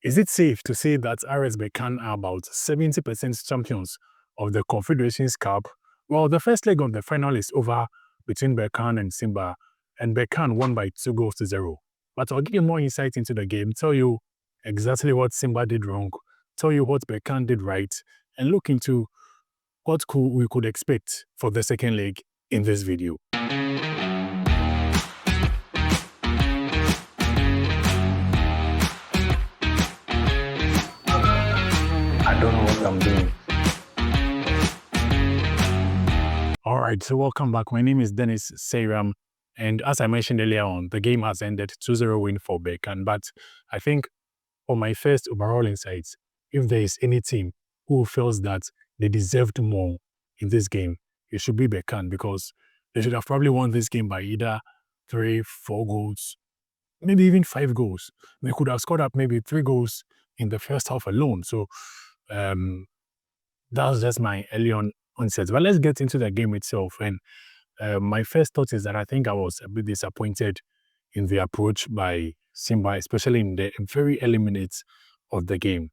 Is it safe to say that RS Berkane are about 70% champions of the Confederations Cup? Well, the first leg of the final is over between Berkane and Simba, and Berkane won by 2 goals to 0. But I'll give you more insight into the game, tell you exactly what Simba did wrong, tell you what Berkane did right, and look into what we could expect for the second leg in this video. I don't know what I'm doing. All right, so welcome back. My name is Dennis Seyram, and as I mentioned earlier on, the game has ended 2-0 win for Berkane. But I think for my first overall insights, if there is any team who feels that they deserved more in this game, it should be Berkane, because they should have probably won this game by either 3, 4 goals, maybe even 5 goals. They could have scored up maybe 3 goals in the first half alone. So that's just my early on onset. But let's get into the game itself. And my first thought is that I think I was a bit disappointed in the approach by Simba, especially in the very early minutes of the game.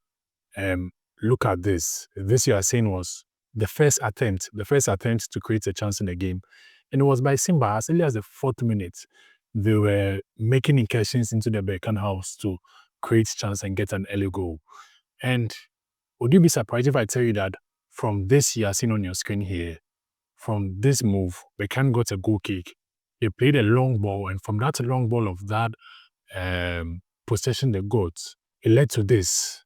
Look at this. This you are saying was the first attempt to create a chance in the game. And it was by Simba as early as the 4th minute. They were making incursions into the Berkane house to create chance and get an early goal. And would you be surprised if I tell you that from this you are seeing on your screen here, from this move, Berkane got a goal kick. They played a long ball, and from that long ball of that possession they got, it led to this,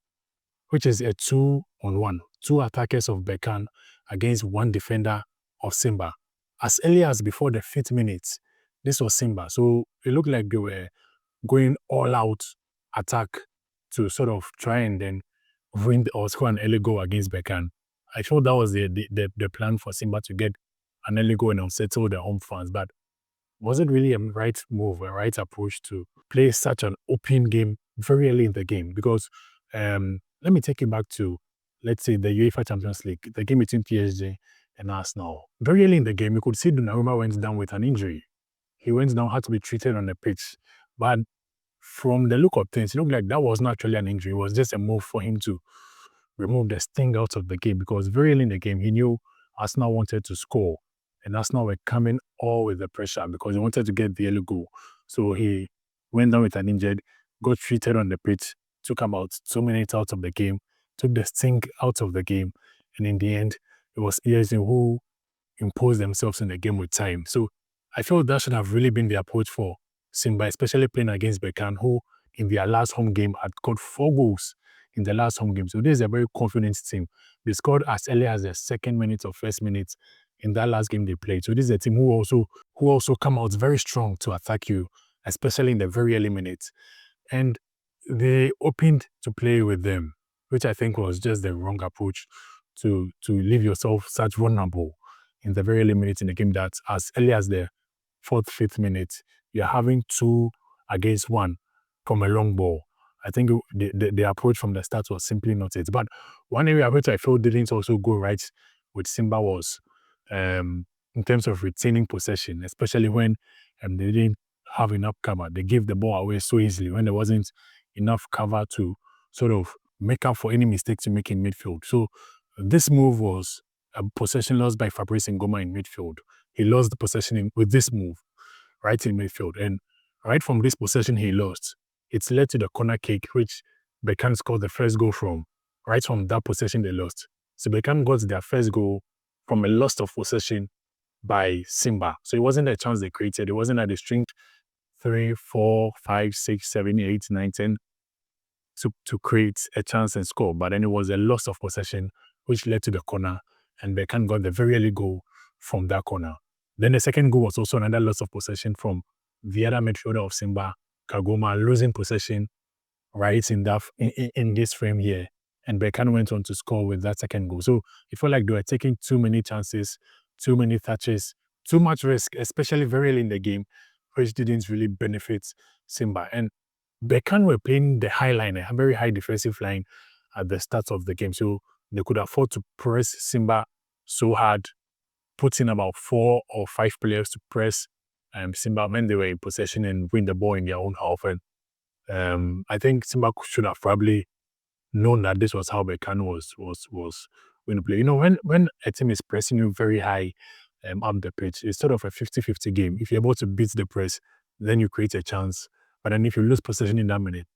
which is a 2-on-1. 2 attackers of Berkane against 1 defender of Simba. As early as before the 5th minute, this was Simba. So it looked like they were going all out attack to sort of try and then win or score an early goal against Berkane. I thought that was the plan for Simba to get an early goal and unsettle the home fans. But was it really a right move, a right approach to play such an open game very early in the game? Because let me take you back to, let's say, the UEFA Champions League, the game between PSG and Arsenal. Very early in the game, you could see Donnarumma went down with an injury. He went down, had to be treated on the pitch. But from the look of things, it looked like that was not actually an injury. It was just a move for him to remove the sting out of the game, because very early in the game, he knew Arsenal wanted to score, and Arsenal were coming all with the pressure because they wanted to get the early goal. So he went down with an injured, got treated on the pitch, took about 2 minutes out of the game, took the sting out of the game, and in the end, it was PSG who imposed themselves in the game with time. So I feel that should have really been the approach for Simba, especially playing against Berkane, who in their last home game had got 4 goals in the last home game. So this is a very confident team. They scored as early as the 2nd minute or 1st minute in that last game they played. So this is a team who also come out very strong to attack you, especially in the very early minutes. And they opened to play with them, which I think was just the wrong approach to leave yourself such vulnerable in the very early minutes in the game, that as early as the 4th, 5th minute, you're having 2 against 1 from a long ball. I think the approach from the start was simply not it. But one area which I felt didn't also go right with Simba was in terms of retaining possession, especially when they didn't have enough cover. They gave the ball away so easily when there wasn't enough cover to sort of make up for any mistakes you make in midfield. So this move was a possession lost by Fabrice Ngoma in midfield. He lost the possession with this move right in midfield. And right from this possession he lost, it's led to the corner kick, which Berkane scored the first goal from, right from that possession they lost. So Berkane got their first goal from a loss of possession by Simba. So it wasn't a chance they created. It wasn't that they stringed 3, 4, 5, 6, 7, 8, 9, 10 to create a chance and score. But then it was a loss of possession, which led to the corner, and Berkane got the very early goal from that corner. Then the second goal was also another loss of possession from the other midfielder of Simba, Kagoma, losing possession right in this frame here. And Berkane went on to score with that second goal. So it felt like they were taking too many chances, too many touches, too much risk, especially very early in the game, which didn't really benefit Simba. And Berkane were playing the high line, a very high defensive line at the start of the game. So they could afford to press Simba so hard, put in about 4 or 5 players to press Simba when they were in possession and win the ball in their own half. And I think Simba should have probably known that this was how Berkane was going to play. You know, when a team is pressing you very high up the pitch, it's sort of a 50-50 game. If you're able to beat the press, then you create a chance. But then if you lose possession in that minute,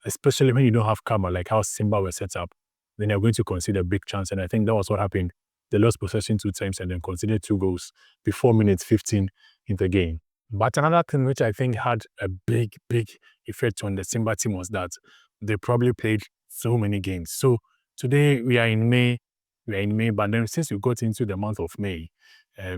especially when you don't have karma, like how Simba were set up, then you're going to concede a big chance. And I think that was what happened. They lost possession 2 times and then conceded 2 goals before minutes 15 in the game. But another thing which I think had a big effect on the Simba team was that they probably played so many games. So today we are in May, but then since we got into the month of May,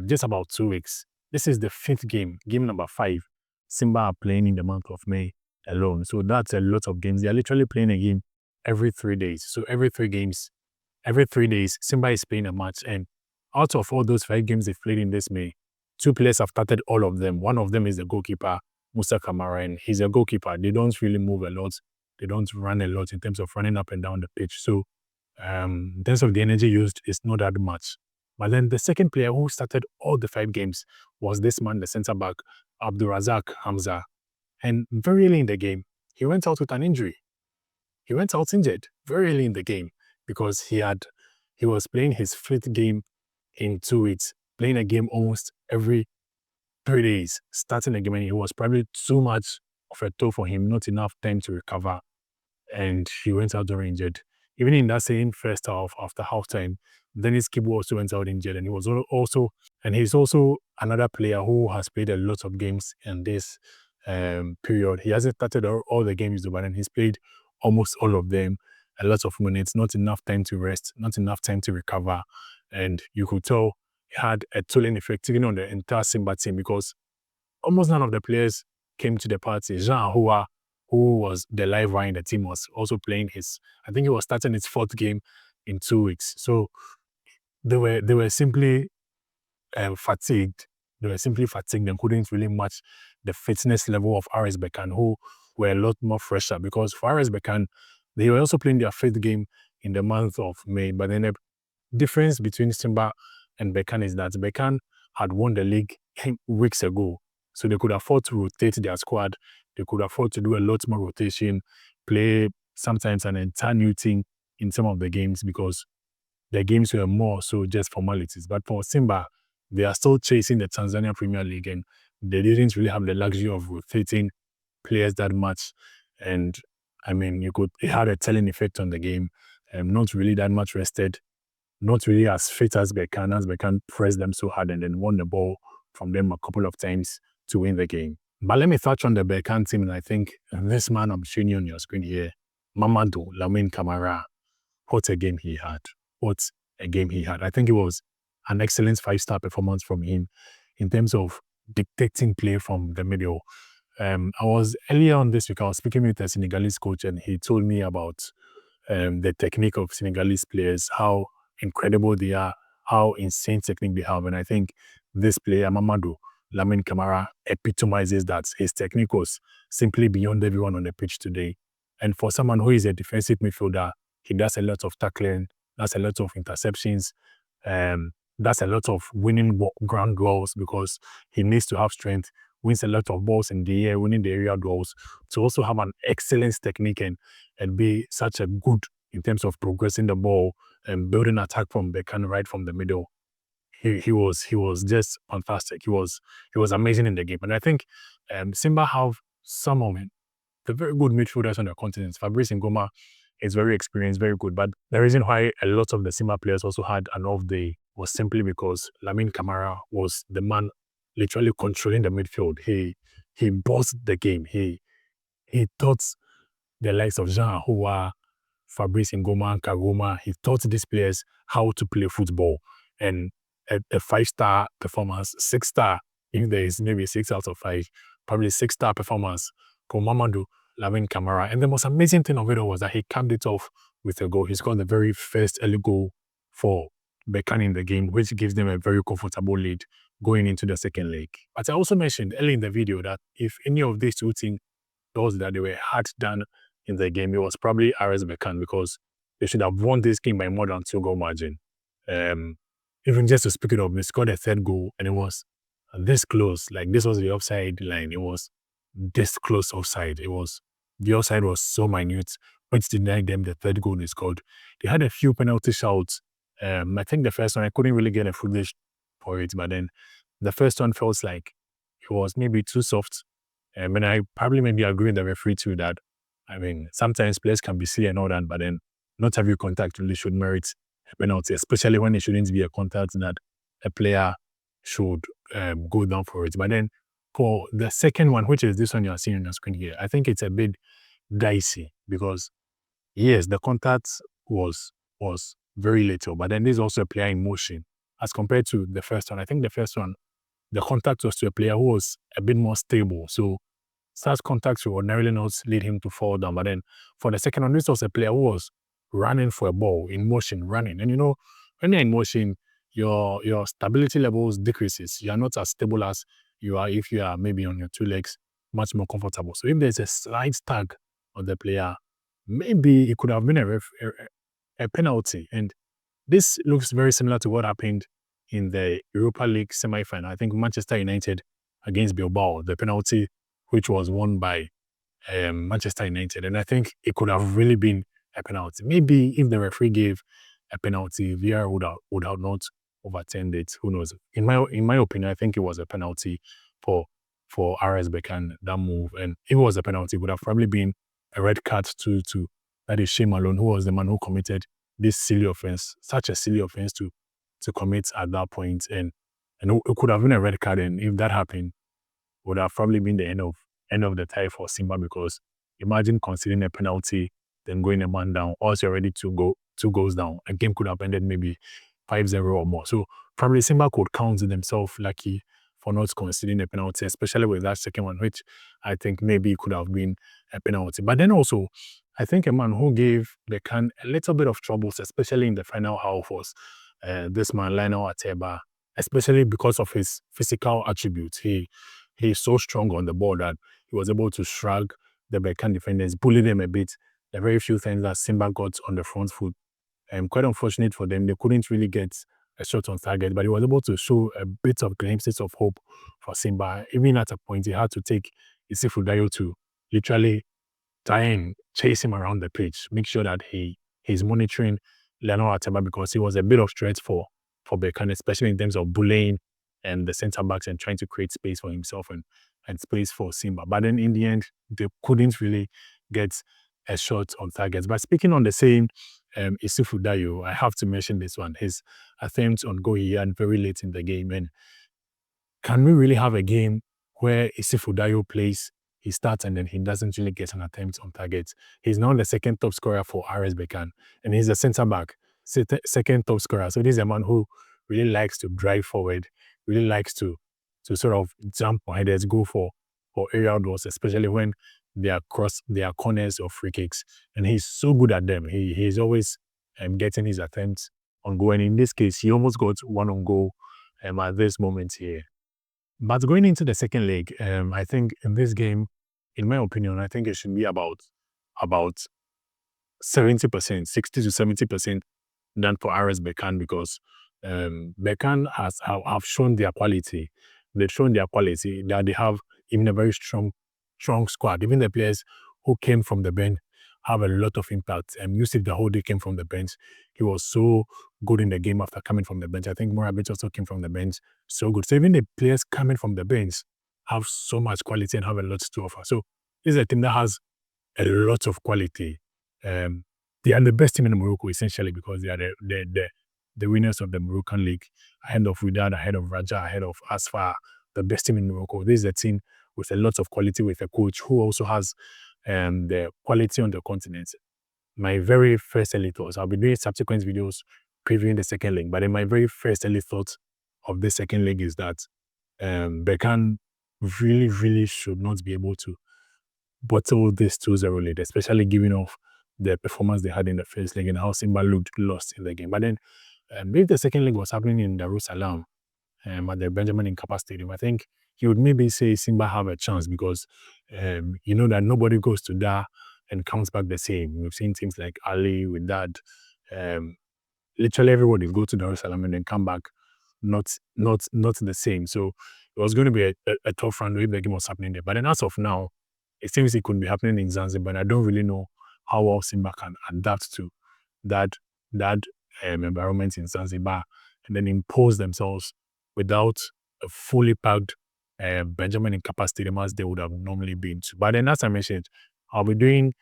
just about 2 weeks, this is the 5th game, game number 5. Simba are playing in the month of May alone. So that's a lot of games. They are literally playing a game every 3 days. So every 3 days, Simba is playing a match. And out of all those 5 games they've played in this May, 2 players have started all of them. One of them is the goalkeeper, Musa Kamara, and he's a goalkeeper. They don't really move a lot. They don't run a lot in terms of running up and down the pitch. So in terms of the energy used, it's not that much. But then the second player who started all the 5 games was this man, the centre-back, Abdulrazak Hamza. And very early in the game, he went out with an injury. He went out injured very early in the game because he was playing his 5th game in 2 weeks, playing a game almost every 3 days, starting a game, and it was probably too much of a toll for him, not enough time to recover, and he went out very injured. Even in that same first half, after halftime, Dennis Kibu also went out injured, and he's also another player who has played a lot of games in this period. He hasn't started all the games, but then he's played almost all of them, a lot of minutes, not enough time to rest, not enough time to recover, and you could tell he had a tolling effect even on the entire Simba team because almost none of the players came to the party. Jean Ahoua, who was the live wire in the team, was also playing I think he was starting his 4th game in 2 weeks. So they were simply fatigued. They were simply fatigued and couldn't really match the fitness level of RS Berkane, who were a lot more fresher. Because for RS Berkane, they were also playing their 5th game in the month of May. But then the difference between Simba and Berkane is that Berkane had won the league weeks ago. So they could afford to rotate their squad. They could afford to do a lot more rotation, play sometimes an entire new team in some of the games because the games were more so just formalities. But for Simba, they are still chasing the Tanzania Premier League and they didn't really have the luxury of rotating players that much. And I mean, it had a telling effect on the game. Not really that much rested, not really as fit as Berkane pressed them so hard and then won the ball from them a couple of times to win the game. But let me touch on the Berkane team, and I think this man I'm showing you on your screen here, Mamadou Lamine Camara, what a game he had. What a game he had. I think it was an excellent 5-star performance from him in terms of dictating play from the middle. I was earlier on this week, I was speaking with a Senegalese coach and he told me about the technique of Senegalese players, how incredible they are, how insane technique they have. And I think this player, Mamadou Lamine Camara, epitomizes that. His technique was simply beyond everyone on the pitch today. And for someone who is a defensive midfielder, he does a lot of tackling, does a lot of interceptions, does a lot of winning ground duels because he needs to have strength, wins a lot of balls in the air, winning the area duels, to also have an excellent technique and be such a good in terms of progressing the ball and building attack from Berkane right from the middle. He was just fantastic. He was amazing in the game. And I think Simba have some of the very good midfielders on the continent. Fabrice Ngoma is very experienced, very good. But the reason why a lot of the Simba players also had an off day was simply because Lamine Camara was the man literally controlling the midfield. He bossed the game. He taught the likes of Jean Ahoua, Fabrice Ngoma, Kagoma. He taught these players how to play football. And a 5-star performance, 6-star, if there is maybe 6 out of 5, probably 6-star performance for Mamadou Lamine Camara. And the most amazing thing of it all was that he capped it off with a goal. He scored the very first early goal for Berkane in the game, which gives them a very comfortable lead going into the second leg. But I also mentioned early in the video that if any of these two teams thought that they were hard done in the game, it was probably RS Berkane because they should have won this game by more than 2-goal margin. Even just to speak it up, they scored a 3rd goal and it was this close. Like this was the offside line. It was this close offside. The offside was so minute, which denied them the third goal they scored. They had a few penalty shouts. I think the first one, I couldn't really get a footage for it, but then the first one felt like it was maybe too soft. And I probably maybe agree with the referee too that, I mean, sometimes players can be silly and all that, but then not every contact really should merit a penalty, especially when it shouldn't be a contact that a player should go down for it. But then for the second one, which is this one you're seeing on the screen here, I think it's a bit dicey because yes, the contact was very little, but then there's also a player in motion as compared to the first one. I think the first one, the contact was to a player who was a bit more stable. So such contacts will ordinarily not lead him to fall down. But then for the second one, this was a player who was running for a ball in motion, running. And when you're in motion, your stability levels decreases. You are not as stable as you are if you are maybe on your two legs, much more comfortable. So if there's a slight tag on the player, maybe it could have been a penalty. And this looks very similar to what happened in the Europa League semi-final. I think Manchester United against Bilbao, the penalty which was won by Manchester United. And I think it could have really been a penalty. Maybe if the referee gave a penalty, VR would have not overturned it. Who knows? In my opinion, I think it was a penalty for RS Berkane, that move. And if it was a penalty, it would have probably been a red card to that is Shea Malone, who was the man who committed this silly offense, such a silly offense to commit at that point. And it could have been a red card. And if that happened, would have probably been the end of the tie for Simba, because imagine conceding a penalty, then going a man down, or you're already two goals down. A game could have ended maybe 5-0 or more. So probably Simba could count themselves lucky for not conceding a penalty, especially with that second one, which I think maybe could have been a penalty. But then also, I think a man who gave Berkane a little bit of troubles, especially in the final half, was this man, Lionel Ateba, especially because of his physical attributes. He's so strong on the ball that he was able to shrug the Berkane defenders, bully them a bit. The very few things that Simba got on the front foot. Quite unfortunate for them. They couldn't really get a shot on target, but he was able to show a bit of glimpses of hope for Simba. Even at a point, he had to take Issifou Dayo to literally try and chase him around the pitch, make sure that he's monitoring Lionel Ateba, because he was a bit of threat for Berkane, especially in terms of bullying and the centre backs and trying to create space for himself and space for Simba. But then in the end, they couldn't really get a shot on targets. But speaking on the same Issifou Dayo, I have to mention this one. His attempt on goal he had very late in the game. And can we really have a game where Issifou Dayo plays, he starts, and then he doesn't really get an attempt on target? He's now the second top scorer for RS Berkane, and he's a centre back, second top scorer. So this is a man who really likes to drive forward, really likes to sort of jump on headers, go for aerial duels, especially when they are corners or free kicks. And he's so good at them. He's always getting his attempts on goal. And in this case, he almost got one on goal at this moment here. But going into the second leg, I think in this game, in my opinion, I think it should be about 70%, 60 to 70% than for RS Berkane, because Berkane have shown their quality. They've shown their quality that they have even a very strong squad. Even the players who came from the bench have a lot of impact. Yusuf the whole day came from the bench. He was so good in the game after coming from the bench. I think Morabit also came from the bench. So good. So even the players coming from the bench have so much quality and have a lot to offer. So this is a team that has a lot of quality. They are the best team in Morocco, essentially, because they are the winners of the Moroccan League, ahead of Wydad, ahead of Raja, ahead of Asfar, the best team in Morocco. This is a team with a lot of quality, with a coach who also has the quality on the continent. My very first early thoughts, I'll be doing subsequent videos previewing the second leg, but in my very first early thoughts of the second leg is that Berkane really, really should not be able to bottle this 2-0 lead, especially giving off the performance they had in the first leg and how Simba looked lost in the game. But then, if the second leg was happening in Dar es Salaam, at the Benjamin Mkapa Stadium, I think he would maybe say Simba have a chance, because you know that nobody goes to Dar and comes back the same. We've seen teams like Ali with that. Literally everybody go to Dar es Salaam and then come back not the same. So it was going to be a tough round if the game was happening there. But then as of now, it seems it could be happening in Zanzibar, but I don't really know how well Simba can adapt to that environment in Zanzibar and then impose themselves without a fully packed Benjamin Mkapa Stadium as they would have normally been to. But then, as I mentioned, I'll be doing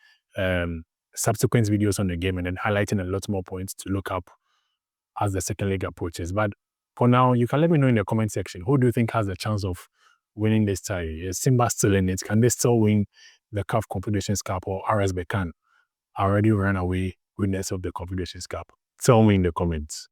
subsequent videos on the game and then highlighting a lot more points to look up as the second leg approaches. But for now, you can let me know in the comment section, who do you think has a chance of winning this tie? Is Simba still in it? Can they still win the CAF Confederations Cup, or RS Berkane already ran away winners of the Confederations Cup? Tell me in the comments.